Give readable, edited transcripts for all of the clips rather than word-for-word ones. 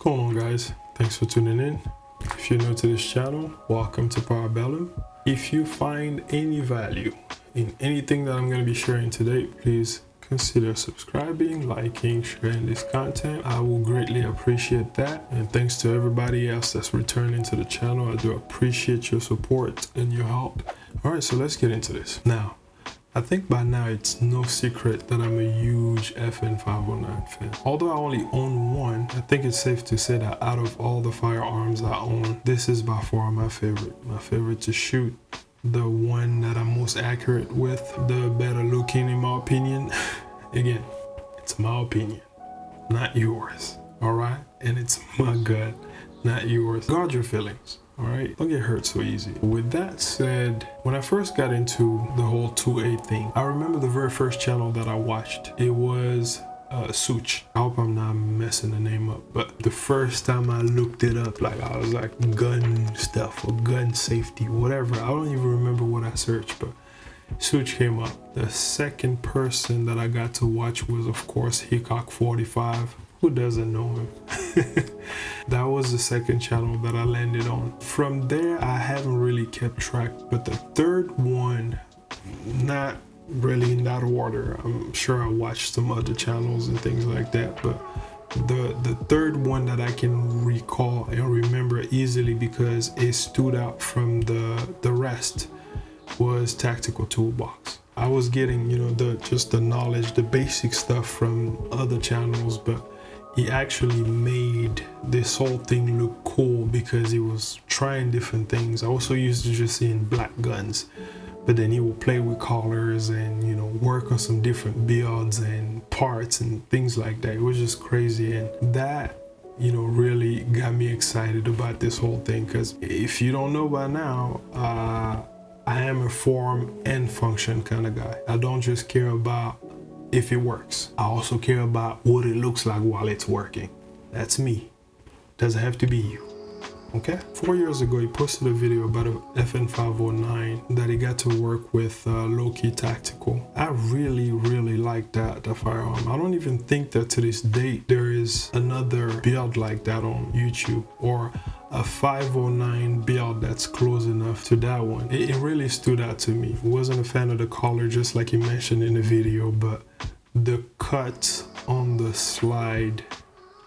going on, guys? Thanks for tuning in. If you're new to this channel, welcome to ParUnBelHomme. If you find any value in anything that I'm going to be sharing today, please consider subscribing, liking, sharing this content. I will greatly appreciate that. And thanks to everybody else that's returning to the channel. I do appreciate your support and your help. All right, so let's get into this. Now, I think by now it's no secret that I'm a huge FN 509 fan. Although I only own one, I think it's safe to say that out of all the firearms I own, this is by far my favorite. My favorite to shoot. The one that I'm most accurate with, the better looking in my opinion. Again, it's my opinion, not yours, all right? And it's my gun, not yours. Guard your feelings. All right, don't get hurt so easy. With that said, when I first got into the whole 2A thing, I remember the very first channel that I watched. It was Such. I hope I'm not messing the name up, but the first time I looked it up, like I was like gun stuff or gun safety, whatever. I don't even remember what I searched, but Such came up. The second person that I got to watch was, of course, Hickok 45. Who doesn't know him? That was the second channel that I landed on. From there, I haven't really kept track, but the third one, not really in that order. I'm sure I watched some other channels and things like that, but the third one that I can recall and remember easily because it stood out from the rest was Tactical Toolbox. I was getting, you know, just the knowledge, the basic stuff from other channels, but he actually made this whole thing look cool because he was trying different things. I also used to just seeing black guns, but then he would play with colors and, you know, work on some different builds and parts and things like that. It was just crazy, and that, you know, really got me excited about this whole thing. Because if you don't know by now, I am a form and function kind of guy. I don't just care about if it works. I also care about what it looks like while it's working. That's me. Doesn't have to be you. Okay? 4 years ago, he posted a video about a FN 509 that he got to work with Low-Key Tactical. I really like that firearm. I don't even think that to this date there is another build like that on YouTube, or a 509 build that's close enough to that one. It really stood out to me. Wasn't a fan of the color, just like he mentioned in the video, but the cut on the slide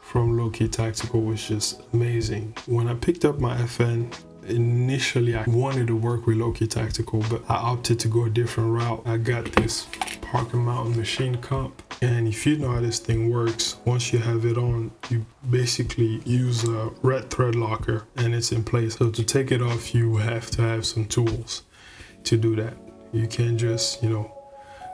from Low-Key Tactical was just amazing. When I picked up my FN, initially I wanted to work with Low-Key Tactical, but I opted to go a different route. I got this Parker Mountain machine comp, and if you know how this thing works, once you have it on, you basically use a red thread locker and it's in place. So to take it off, you have to have some tools to do that. You can't just, you know,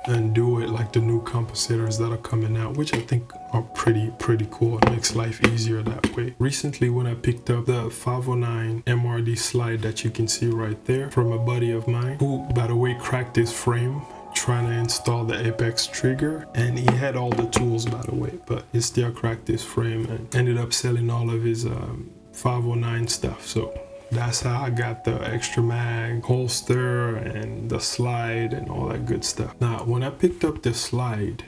undo it like the new compositors that are coming out, which I think are pretty cool. It makes life easier that way. Recently, when I picked up the 509 MRD slide that you can see right there from a buddy of mine, who, by the way, cracked his frame trying to install the Apex trigger, and he had all the tools, by the way, but he still cracked his frame and ended up selling all of his 509 stuff. So that's how I got the extra mag holster and the slide and all that good stuff. Now, when I picked up the slide,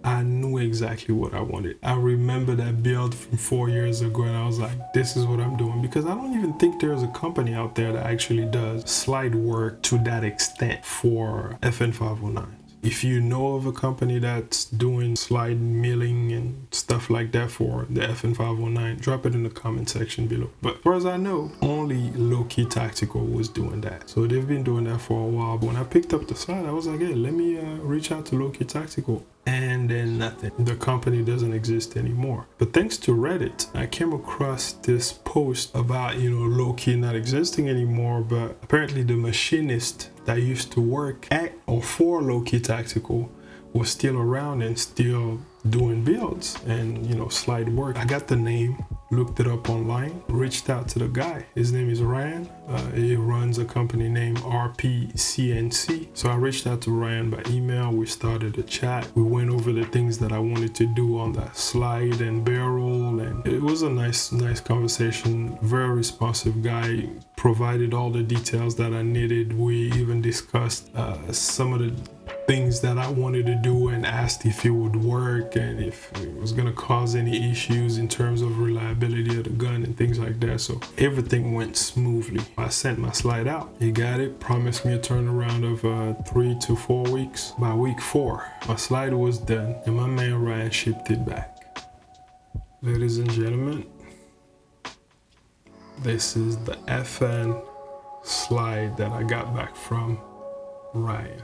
I knew exactly what I wanted. I remember that build from 4 years ago, and I was like, this is what I'm doing, because I don't even think there's a company out there that actually does slide work to that extent for FN 509s. If you know of a company that's doing slide milling and stuff like that for the FN 509, drop it in the comment section below. But as far as I know, only Low-Key Tactical was doing that. So they've been doing that for a while. But when I picked up the slide, I was like, hey, let me reach out to Low-Key Tactical. And then nothing. The company doesn't exist anymore. But thanks to Reddit, I came across this post about, you know, Low-Key not existing anymore, but apparently the machinist that used to work at or for Low-Key Tactical was still around and still doing builds and, you know, slide work. I got the name, looked it up online, reached out to the guy. His name is Ryan. He runs a company named RP CNC. So I reached out to Ryan by email. We started a chat. We went over the things that I wanted to do on that slide and barrel, and it was a nice conversation. Very responsive guy, provided all the details that I needed. We even discussed some of the things that I wanted to do and asked if it would work and if it was going to cause any issues in terms of reliability like that. So everything went smoothly. I sent my slide out. He got it, promised me a turnaround of 3 to 4 weeks. By week 4, my slide was done and my man Ryan shipped it back. Ladies and gentlemen, this is the FN slide that I got back from Ryan.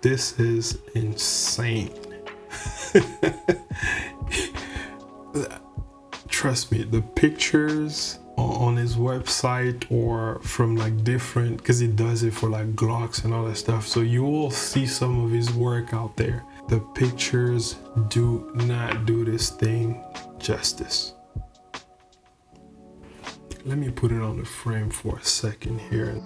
This is insane. Trust me, the pictures on his website or from like different, because he does it for like Glocks and all that stuff, so you will see some of his work out there. The pictures do not do this thing justice. Let me put it on the frame for a second here.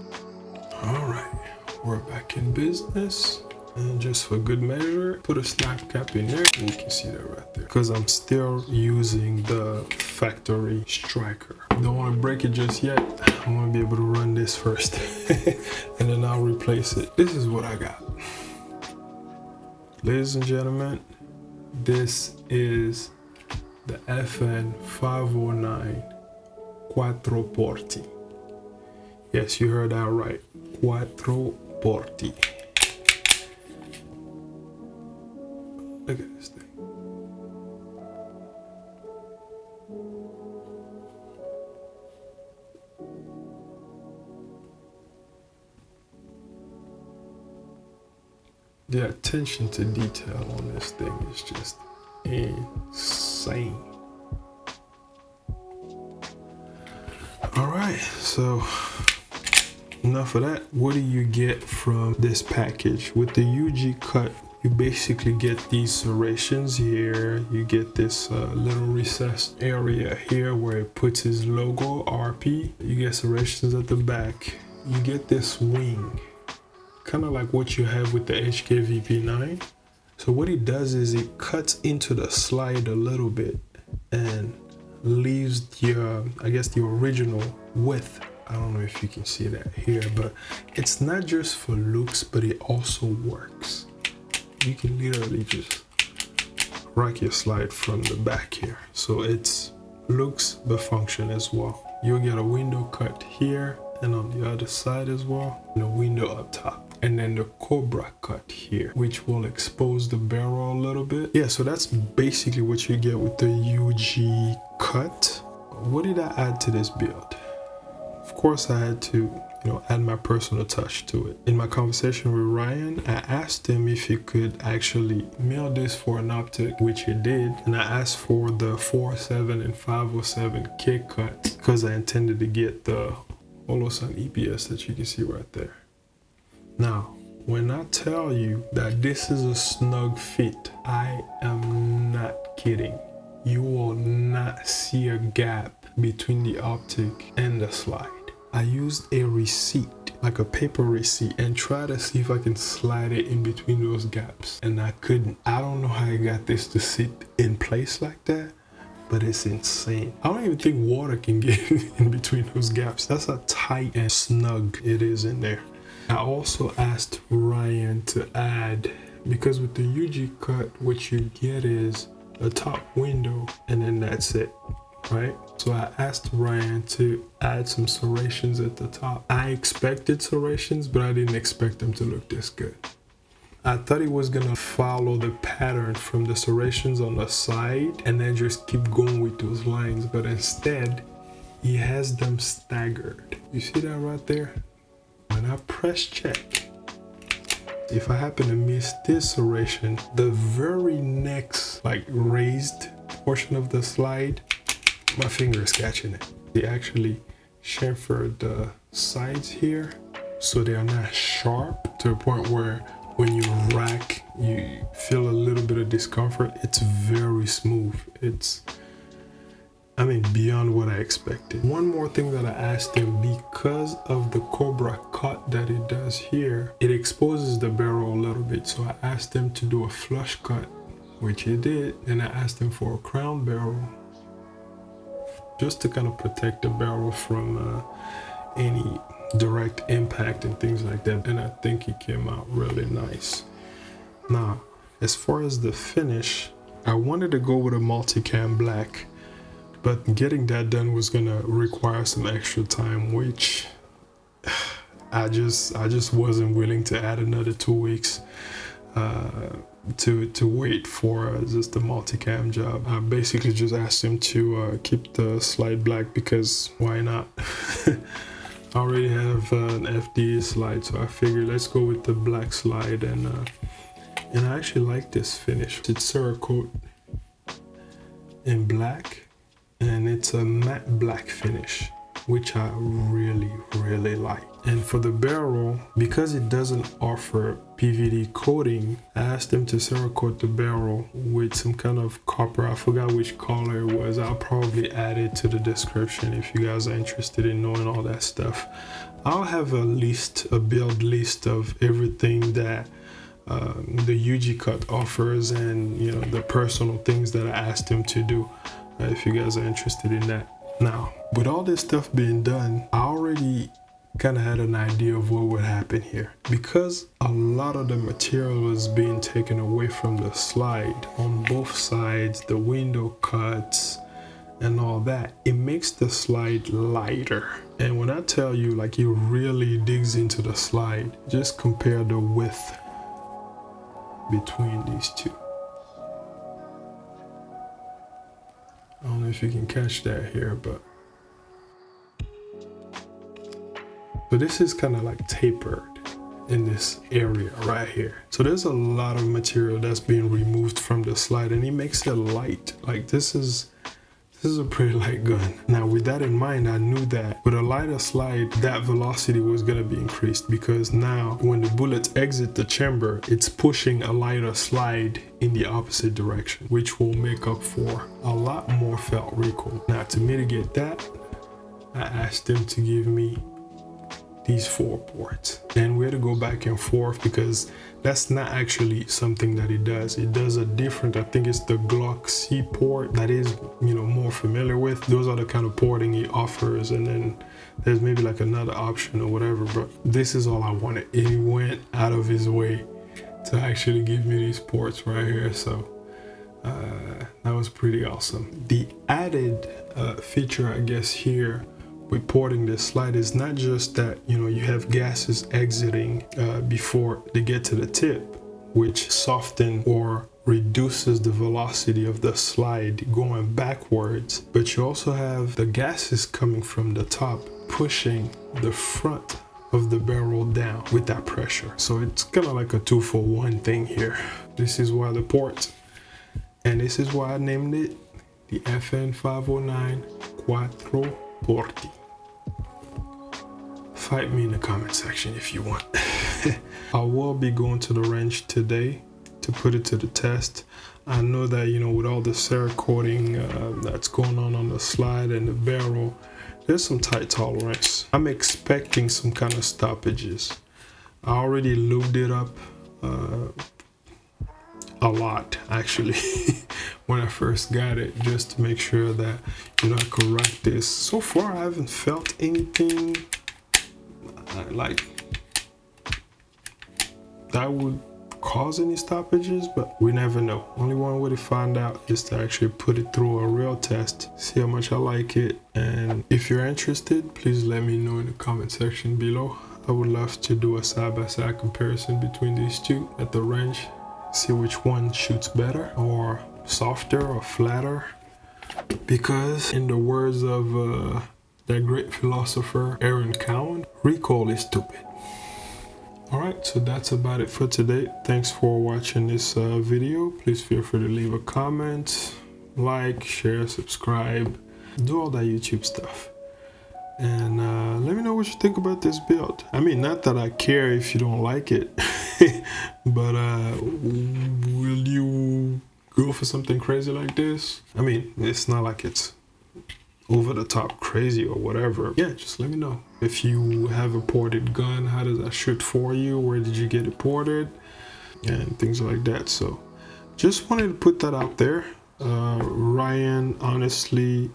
All right, we're back in business. And just for good measure, put a snap cap in there and you can see that right there. Because I'm still using the factory striker. Don't want to break it just yet. I want to be able to run this first and then I'll replace it. This is what I got. Ladies and gentlemen, this is the FN 509 Quattro Porti. Yes, you heard that right. Quattro Porti. Look at this thing. The attention to detail on this thing is just insane. All right, so enough of that. What do you get from this package? With the UG cut, you basically get these serrations here. You get this little recessed area here where it puts his logo, RP. You get serrations at the back. You get this wing, kind of like what you have with the HK VP9. So what it does is it cuts into the slide a little bit and leaves the, I guess the original width. I don't know if you can see that here, but it's not just for looks, but it also works. You can literally just rack your slide from the back here. So it's looks but function as well. You'll get a window cut here and on the other side as well, and a window up top. And then the Cobra cut here, which will expose the barrel a little bit. Yeah, so that's basically what you get with the UG cut. What did I add to this build? Of course, I had to, add my personal touch to it. In my conversation with Ryan, I asked him if he could actually mill this for an optic, which he did. And I asked for the 407 and 507 kick cut because I intended to get the Holosun EPS that you can see right there. Now, when I tell you that this is a snug fit, I am not kidding. You will not see a gap between the optic and the slide. I used a receipt, like a paper receipt, and tried to see if I can slide it in between those gaps, and I couldn't. I don't know how I got this to sit in place like that, but it's insane. I don't even think water can get in between those gaps. That's how tight and snug it is in there. I also asked Ryan to add, because with the UG cut, what you get is a top window and then that's it, right? So I asked Ryan to add some serrations at the top. I expected serrations, but I didn't expect them to look this good. I thought he was gonna follow the pattern from the serrations on the side and then just keep going with those lines, but instead he has them staggered. You see that right there? When I press check, if I happen to miss this serration, the very next raised portion of the slide, my finger is catching it. They actually chamfered the sides here so they are not sharp to a point where when you rack, you feel a little bit of discomfort. It's very smooth. It's, beyond what I expected. One more thing that I asked him, because of the Cobra cut that it does here, it exposes the barrel a little bit. So I asked him to do a flush cut, which he did. And I asked him for a crown barrel, just to kind of protect the barrel from any direct impact and things like that. And I think it came out really nice. Now, as far as the finish, I wanted to go with a multicam black, but getting that done was gonna require some extra time, which I just wasn't willing to add another 2 weeks to wait for just the multicam job. I basically just asked him to keep the slide black because why not? I already have an FDA slide, so I figured let's go with the black slide. And I actually like this finish. It's Cerakote in black, and it's a matte black finish, which I really like. And for the barrel, because it doesn't offer PVD coating, I asked them to Cerakote the barrel with some kind of copper. I forgot which color it was. I'll probably add it to the description if you guys are interested in knowing all that stuff. I'll have a build list of everything that the UG Cut offers, and you know, the personal things that I asked him to do, if you guys are interested in that. Now, with all this stuff being done, I already kind of had an idea of what would happen here. Because a lot of the material was being taken away from the slide on both sides, the window cuts and all that, it makes the slide lighter. And when I tell you, like, it really digs into the slide, just compare the width between these two. I don't know if you can catch that here, but so this is kind of like tapered in this area right here. So there's a lot of material that's being removed from the slide, and it makes it light. Like this is a pretty light gun. Now with that in mind, I knew that with a lighter slide, that velocity was going to be increased, because now when the bullets exit the chamber, it's pushing a lighter slide in the opposite direction, which will make up for a lot more felt recoil. Now to mitigate that, I asked them to give me these 4 ports, and we had to go back and forth because that's not actually something that it does. It does a different, I think it's the Glock C port that is, you know, more familiar with. Those are the kind of porting it offers, and then there's maybe like another option or whatever, but this is all I wanted. He went out of his way to actually give me these ports right here, so that was pretty awesome. The added feature, I guess, here with porting this slide is not just that, you know, you have gases exiting before they get to the tip, which soften or reduces the velocity of the slide going backwards, but you also have the gases coming from the top pushing the front of the barrel down with that pressure. So it's kind of like a 2-for-1 thing here. This is why the port, and this is why I named it the FN509 Quattro Porti. Fight me in the comment section if you want. I will be going to the range today to put it to the test. I know that, you know, with all the Cerakoting that's going on the slide and the barrel, there's some tight tolerance. I'm expecting some kind of stoppages. I already lubed it up a lot, actually, when I first got it, just to make sure that, you know, I could rock this. So far, I haven't felt anything like that would cause any stoppages, but we never know. Only one way to find out is to actually put it through a real test, see how much I like it. And if you're interested, please let me know in the comment section below. I would love to do a side-by-side comparison between these two at the range, see which one shoots better, or softer or flatter, because in the words of that great philosopher Aaron Cowan, recoil is stupid. Alright, so that's about it for today. Thanks for watching this video. Please feel free to leave a comment, like, share, subscribe, do all that YouTube stuff. And let me know what you think about this build. I mean, not that I care if you don't like it, but will you go for something crazy like this? I mean, it's not like it's over the top crazy or whatever. Yeah, just let me know. If you have a ported gun, how does that shoot for you? Where did you get it ported? And things like that. So just wanted to put that out there. Ryan honestly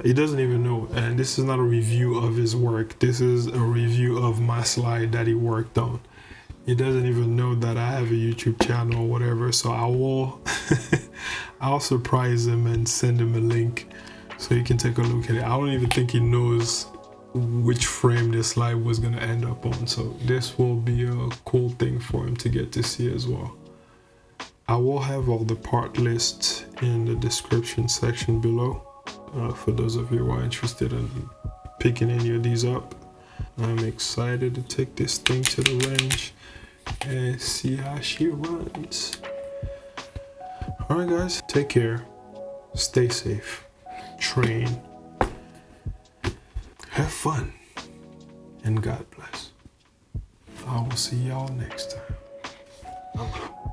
He doesn't even know, and this is not a review of his work. This is a review of my slide that he worked on. He doesn't even know that I have a YouTube channel or whatever, so I will I'll surprise him and send him a link so he can take a look at it. I don't even think he knows which frame this slide was gonna end up on, so this will be a cool thing for him to get to see as well. I will have all the part lists in the description section below for those of you who are interested in picking any of these up. I'm excited to take this thing to the range and see how she runs. Alright guys, take care, stay safe, train, have fun, and God bless. I will see y'all next time. I'm out.